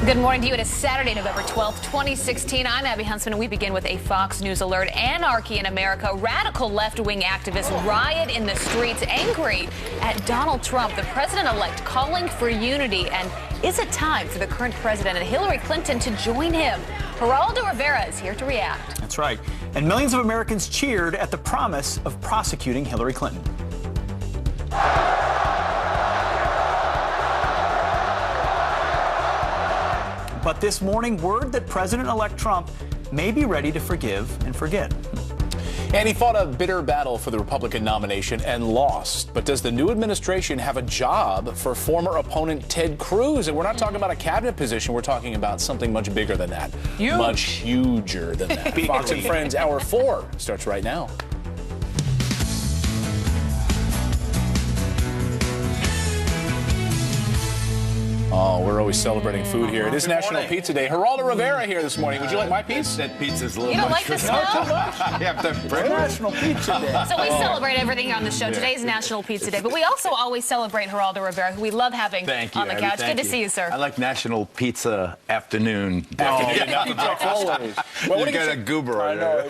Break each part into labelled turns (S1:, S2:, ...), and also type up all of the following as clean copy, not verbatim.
S1: Good morning to you. It is Saturday, November 12th, 2016. I'm Abby Huntsman, and we begin with a Fox News alert. Anarchy in America. Radical left-wing activists riot in the streets, angry at Donald Trump, the president-elect, calling for unity. And is it time for the current president and Hillary Clinton to join him? Geraldo Rivera is here to react.
S2: That's right. And millions of Americans cheered at the promise of prosecuting Hillary Clinton. But this morning, word that President-elect Trump may be ready to forgive and forget.
S3: And he fought a bitter battle for the Republican nomination and lost. But does the new administration have a job for former opponent Ted Cruz? And we're not talking about a cabinet position. We're talking about something much bigger than that.
S1: Huge.
S3: Much huger than that. Fox and Friends Hour 4 starts right now. Oh, we're always celebrating food here. It is National Pizza Day. Geraldo Rivera here this morning. Would you like my piece?
S4: That pizza's a little
S1: You don't
S4: much
S1: like the
S4: for
S1: smell?
S4: I have to break
S2: National Pizza Day.
S1: So we celebrate everything on the show. Today is National Pizza Day, but we also always celebrate Geraldo Rivera, who we love having
S4: Thank you,
S1: on the
S4: Abby,
S1: couch.
S4: thank
S1: Good to see you, sir.
S4: I like National Pizza Afternoon.
S3: Always. Well,
S4: You got a goober on there.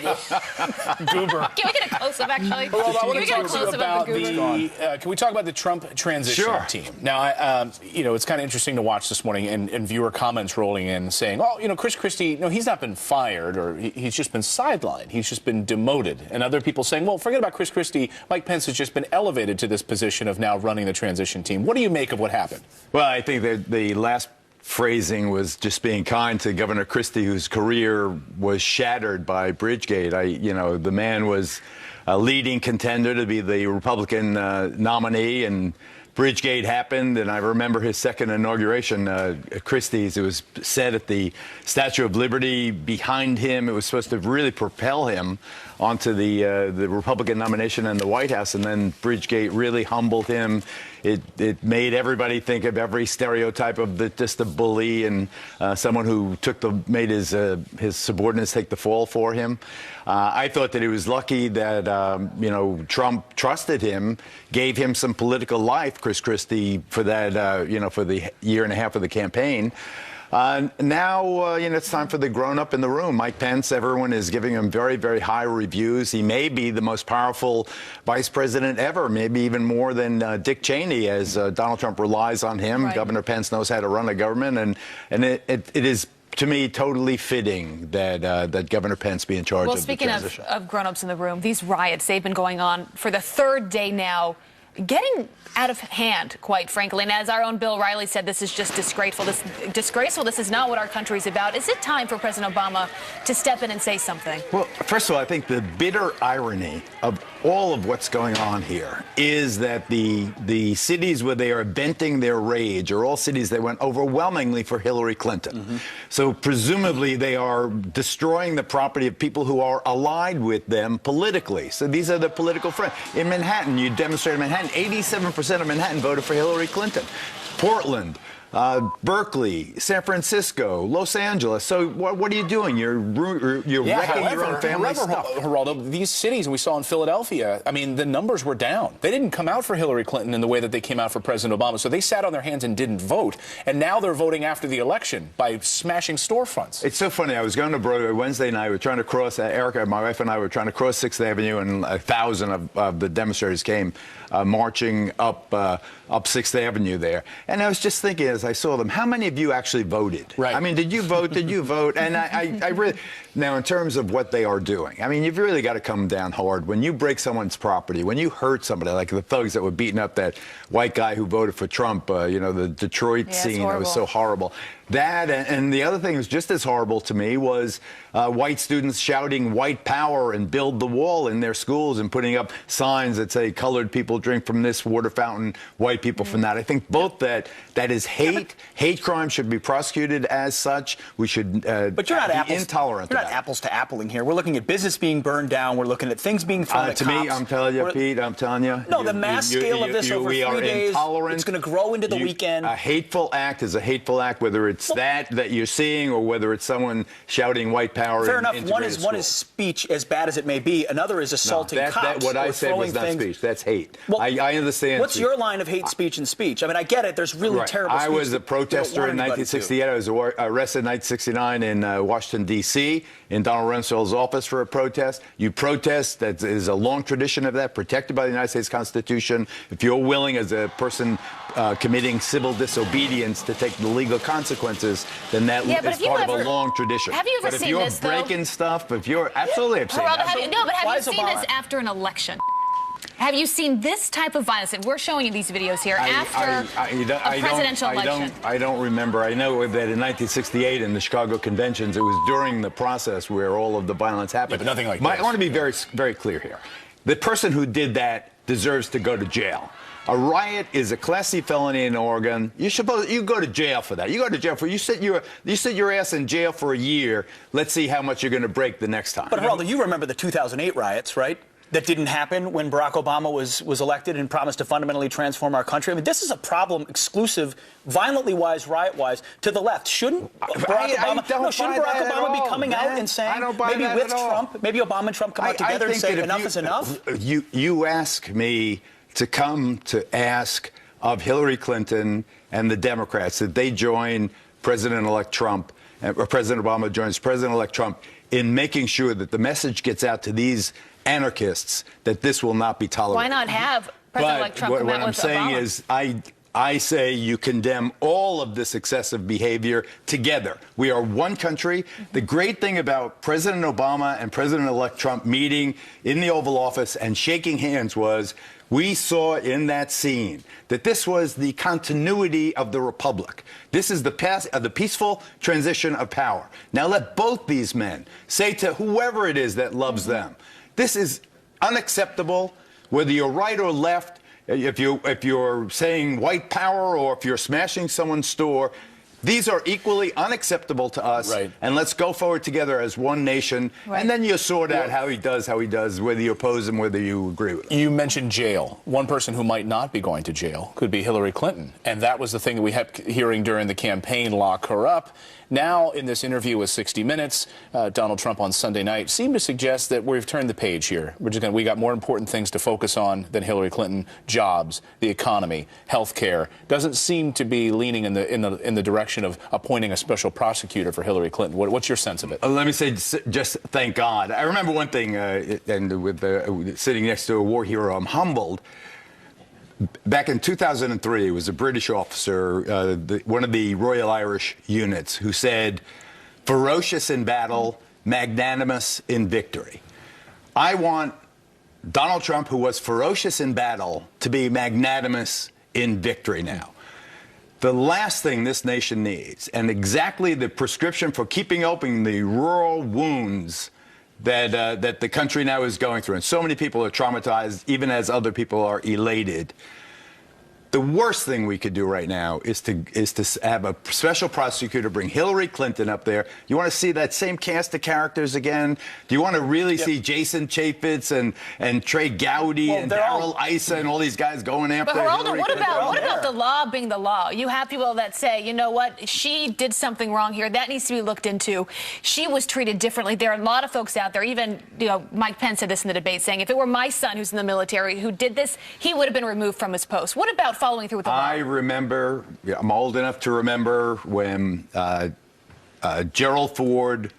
S3: Goober.
S1: Can we get a close-up, actually?
S3: Well, I
S1: Can
S3: want
S1: we
S3: to
S1: get a
S3: talk to you
S1: close-up
S3: about
S1: of the goober?
S3: can we talk about the Trump transition
S4: Sure.
S3: team? Now, it's kind of interesting to watch this morning and viewer comments rolling in saying, oh, Chris Christie, no, he's not been fired or he's just been sidelined. He's just been demoted. And other people saying, well, forget about Chris Christie. Mike Pence has just been elevated to this position of now running the transition team. What do you make of what happened?
S4: Well, I think that the last phrasing was just being kind to Governor Christie, whose career was shattered by Bridgegate. The man was a leading contender to be the Republican nominee, and Bridgegate happened, and I remember his second inauguration, Christie's. It was said at the Statue of Liberty behind him. It was supposed to really propel him onto the Republican nomination in the White House, and then Bridgegate really humbled him. It made everybody think of every stereotype of just a bully and someone who made his subordinates take the fall for him. I thought that he was lucky that Trump trusted him, gave him some political life, Chris Christie, for that for the year and a half of the campaign. Now, it's time for the grown-up in the room. Mike Pence, everyone is giving him very, very high reviews. He may be the most powerful vice president ever, maybe even more than Dick Cheney, as Donald Trump relies on him.
S1: Right.
S4: Governor Pence knows how to run a government, and it is, to me, totally fitting that Governor Pence be in charge of the transition.
S1: Speaking of grown-ups in the room, these riots, they've been going on for the third day now, getting out of hand, quite frankly. And as our own Bill Riley said, this is just disgraceful. This is not what our country's about. Is it time for President Obama to step in and say something?
S4: Well, first of all, I think the bitter irony of all of what's going on here is that the cities where they are venting their rage are all cities that went overwhelmingly for Hillary Clinton. Mm-hmm. So presumably they are destroying the property of people who are allied with them politically. So these are the political friends. In Manhattan, you demonstrated in Manhattan, 87% of Manhattan voted for Hillary Clinton. Portland, Berkeley, San Francisco, Los Angeles. So what are you doing? You're wrecking your own family stuff.
S3: Geraldo, these cities, and we saw in Philadelphia, I mean, the numbers were down. They didn't come out for Hillary Clinton in the way that they came out for President Obama. So they sat on their hands and didn't vote. And now they're voting after the election by smashing storefronts.
S4: It's so funny. I was going to Broadway Wednesday night. We were trying to cross, Erica, my wife and I were trying to cross 6th Avenue, and 1,000 of the demonstrators came marching up 6th Avenue there. And I was just thinking as I saw them, how many of you actually voted?
S3: Right.
S4: I mean, did you vote? Did you vote? And I really, now in terms of what they are doing, I mean, you've really got to come down hard. When you break someone's property, when you hurt somebody, like the thugs that were beating up that white guy who voted for Trump, the Detroit scene, that was so horrible. That, and the other thing that was just as horrible to me was white students shouting white power and build the wall in their schools and putting up signs that say colored people drink from this water fountain, white people from that. I think both that is hate. Hate crime should be prosecuted as such. We should
S2: but you're not
S4: be intolerant
S2: You're
S4: of
S2: not
S4: that.
S2: apples to appling here. We're looking at business being burned down. We're looking at things being thrown at
S4: To
S2: cops.
S4: me, I'm telling you, Pete, I'm telling you.
S2: No, the mass scale of this over 3 days,
S4: intolerant.
S2: it's going to grow into the weekend.
S4: A hateful act is a hateful act, whether it's that you're seeing or whether it's someone shouting white power.
S2: Fair enough. One is speech, as bad as it may be. Another is assaulting cops.
S4: What I said was not speech. That's hate. Well, I understand.
S2: What's your line of hate speech and speech? I mean, I get it. There's really terrible speech.
S4: was a protester in 1968. I was arrested in 1969 in Washington, D.C., in Donald Rumsfeld's office for a protest. You protest. That is a long tradition of that, protected by the United States Constitution. If you're willing, as a person committing civil disobedience, to take the legal consequences, then that is part of a long tradition.
S1: Have you ever seen this, though?
S4: But if you're breaking stuff, if you're absolutely upset.
S1: Geraldo, have you seen this after an election? Have you seen this type of violence? And we're showing you these videos here after a presidential election.
S4: I don't remember. I know that in 1968 in the Chicago conventions, it was during the process where all of the violence happened.
S3: Yeah, but nothing like this.
S4: I want to be very, very clear here. The person who did that deserves to go to jail. A riot is a Class C felony in Oregon. You go to jail for that. You go to jail for you sit your ass in jail for a year. Let's see how much you're going to break the next time.
S2: But Geraldo, you remember the 2008 riots, right? That didn't happen when Barack Obama was elected and promised to fundamentally transform our country. I mean, this is a problem exclusive, violently wise, riot-wise, to the left. Shouldn't Barack Obama be coming out and saying, maybe with Trump, maybe Obama and Trump come out together and say enough is enough?
S4: You ask me to come to ask of Hillary Clinton and the Democrats that they join President-elect Trump, or President Obama joins President-elect Trump in making sure that the message gets out to these anarchists that this will not be tolerated.
S1: Why not have President-elect Trump come out with Obama?
S4: What I'm saying is I say you condemn all of this excessive behavior together. We are one country. The great thing about President Obama and President-elect Trump meeting in the Oval Office and shaking hands was we saw in that scene that this was the continuity of the republic. This is the peaceful transition of power. Now let both these men say to whoever it is that loves them, this is unacceptable, whether you're right or left, if you're saying white power or if you're smashing someone's store. These are equally unacceptable to us,
S3: right.
S4: And let's go forward together as one nation, right. And then you sort out how he does, whether you oppose him, whether you agree with him.
S3: You mentioned jail. One person who might not be going to jail could be Hillary Clinton, and that was the thing that we kept hearing during the campaign, lock her up. Now, in this interview with 60 Minutes, Donald Trump on Sunday night seemed to suggest that we've turned the page here. We got more important things to focus on than Hillary Clinton: jobs, the economy, health care. Doesn't seem to be leaning in the direction of appointing a special prosecutor for Hillary Clinton. What's your sense of it?
S4: Let me say, just thank God. I remember one thing, and with sitting next to a war hero, I'm humbled. Back in 2003, it was a British officer, one of the Royal Irish units, who said, "Ferocious in battle, magnanimous in victory." I want Donald Trump, who was ferocious in battle, to be magnanimous in victory now. The last thing this nation needs, and exactly the prescription for keeping open the rural wounds that the country now is going through, and so many people are traumatized, even as other people are elated. The worst thing we could do right now is to have a special prosecutor bring Hillary Clinton up there. You want to see that same cast of characters again? Do you want to really see Jason Chaffetz and Trey Gowdy and Darrell Issa and all these guys going after Hillary Clinton?
S1: But Geraldo, what about the law being the law? You have people that say, you know what, she did something wrong here. That needs to be looked into. She was treated differently. There are a lot of folks out there, even Mike Pence said this in the debate, saying if it were my son who's in the military who did this, he would have been removed from his post. What about following through with the law?
S4: I remember, I'm old enough to remember when Gerald Ford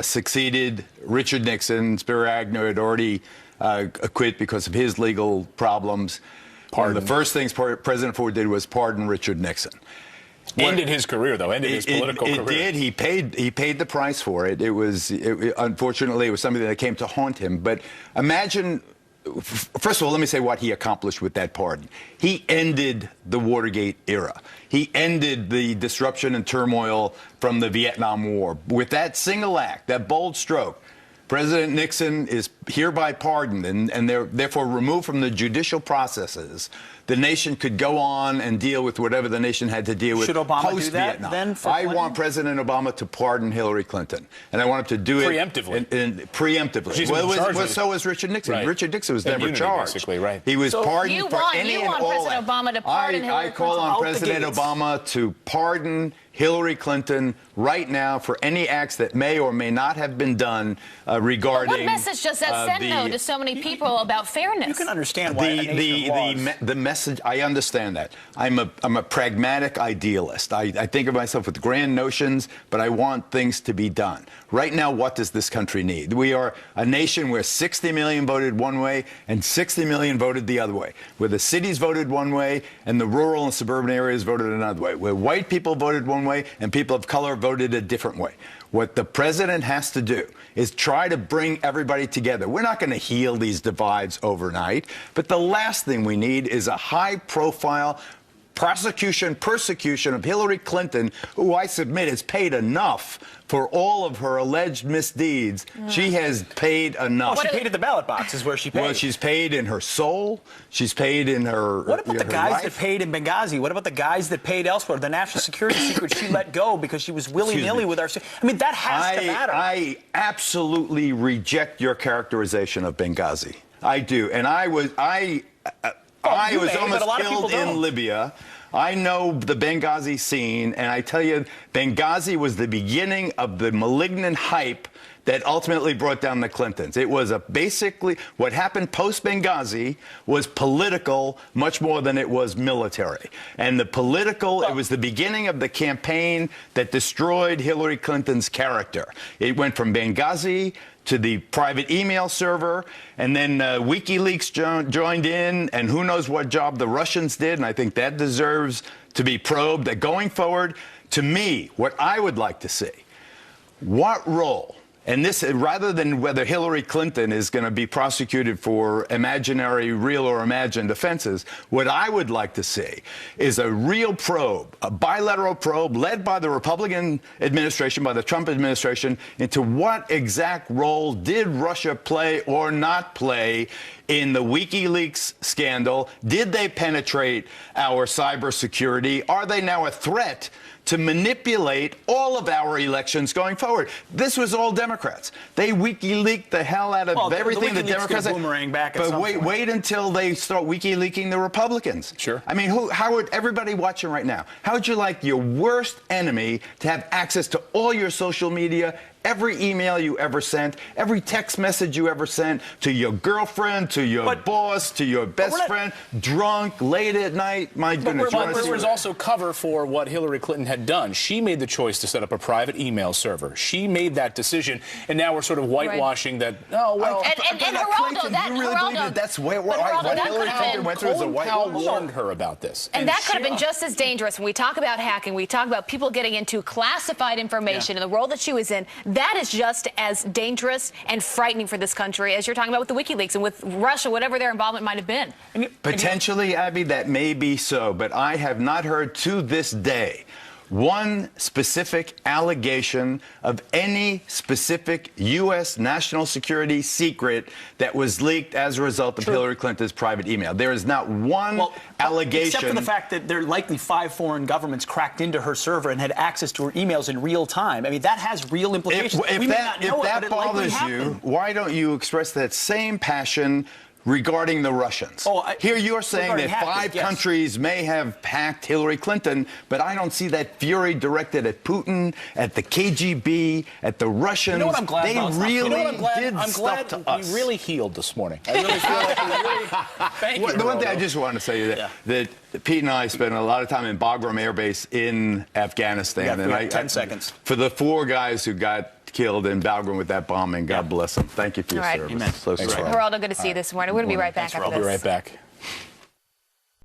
S4: succeeded Richard Nixon. Spiro Agnew had already quit because of his legal problems. One of the first things President Ford did was pardon Richard Nixon.
S3: Ended his career, though. Ended his political career.
S4: It did. He paid the price for it. Unfortunately, it was something that came to haunt him. But imagine. First of all, let me say what he accomplished with that pardon. He ended the Watergate era. He ended the disruption and turmoil from the Vietnam War. With that single act, that bold stroke, President Nixon is hereby pardoned and therefore removed from the judicial processes. The nation could go on and deal with whatever the nation had to deal with post-Vietnam. I want President Obama to pardon Hillary Clinton, and I want him to do it preemptively. Well, so was Richard Nixon. Right. Richard Nixon was never charged.
S3: Basically, right.
S4: He was pardoned for any and all.
S1: President Obama to pardon Hillary Clinton.
S4: I call on President Obama to pardon Hillary Clinton right now for any acts that may or may not have been done regarding.
S1: But what message does that send note to so many people about fairness.
S2: You can understand why
S4: the message. I understand that. I'm a pragmatic idealist. I think of myself with grand notions, but I want things to be done. Right now, what does this country need? We are a nation where 60 million voted one way and 60 million voted the other way, where the cities voted one way and the rural and suburban areas voted another way, where white people voted one way and people of color voted a different way. What the president has to do is try to bring everybody together. We're not going to heal these divides overnight, but the last thing we need is a high-profile persecution of Hillary Clinton, who I submit has paid enough for all of her alleged misdeeds. She has paid enough.
S2: Well, she paid at the ballot box is where she paid.
S4: Well, she's paid in her soul. She's paid in her
S2: What about the guys
S4: life?
S2: that paid in Benghazi? What about the guys that paid elsewhere? The national security secret she let go because she was willy-nilly with our... I mean, that has to matter.
S4: I absolutely reject your characterization of Benghazi. I do. And I was almost killed in Libya. I know the Benghazi scene, and I tell you, Benghazi was the beginning of the malignant hype that ultimately brought down the Clintons. It was basically what happened post-Benghazi was political much more than it was military. And the political, it was the beginning of the campaign that destroyed Hillary Clinton's character. It went from Benghazi to the private email server, and then WikiLeaks joined in, and who knows what job the Russians did, and I think that deserves to be probed. That going forward, to me, what I would like to see, what role, and this, rather than whether Hillary Clinton is going to be prosecuted for imaginary, real or imagined offenses, what I would like to see is a real probe, a bilateral probe led by the Republican administration, by the Trump administration, into what exact role did Russia play or not play in the WikiLeaks scandal. Did they penetrate our cybersecurity? Are they now a threat to manipulate all of our elections going forward? This was all Democrats. They WikiLeaked the hell out of everything the Democrats had.
S2: Boomerang back at
S4: but
S2: some
S4: wait, wait until they start WikiLeaking the Republicans.
S3: Sure.
S4: I mean, how would everybody watching right now? How would you like your worst enemy to have access to all your social media, every email you ever sent, every text message you ever sent to your girlfriend, to your boss, to your best friend, drunk, late at night? My goodness.
S3: But there was also cover for what Hillary Clinton had done. She made the choice to set up a private email server. She made that decision, and now we're sort of whitewashing that. Oh well.
S1: And Geraldo,
S4: that's what Hillary Clinton went through as a whitewash.
S3: Warned her about this,
S1: and that could have been just as dangerous. When we talk about hacking, we talk about people getting into classified information and the role that she was in. That is just as dangerous and frightening for this country as you're talking about with the WikiLeaks and with Russia, whatever their involvement might have been.
S4: Potentially, Abby, that may be so, but I have not heard to this day one specific allegation of any specific U.S. national security secret that was leaked as a result of Hillary Clinton's private email. There is not one allegation.
S2: Except for the fact that there are likely 5 foreign governments cracked into her server and had access to her emails in real time. I mean, that has real implications.
S4: If that bothers you, why don't you express that same passion regarding the Russians? Here you're saying that 5 countries may have hacked Hillary Clinton, but I don't see that fury directed at Putin, at the KGB, at the Russians.
S2: You know what I'm glad about?
S3: I'm glad we really healed this morning. I really feel like we really... Thank you,
S4: the one thing I just want to say that Pete and I spent a lot of time in Bagram Air Base in Afghanistan.
S2: And 10 seconds.
S4: For the 4 guys who got killed in Bagram with that bombing, God bless them. Thank you for your service.
S2: Amen.
S4: So
S2: Thanks,
S4: sorry.
S1: Geraldo, good to see you this morning. We're going to be right back after this.
S3: We'll be right back.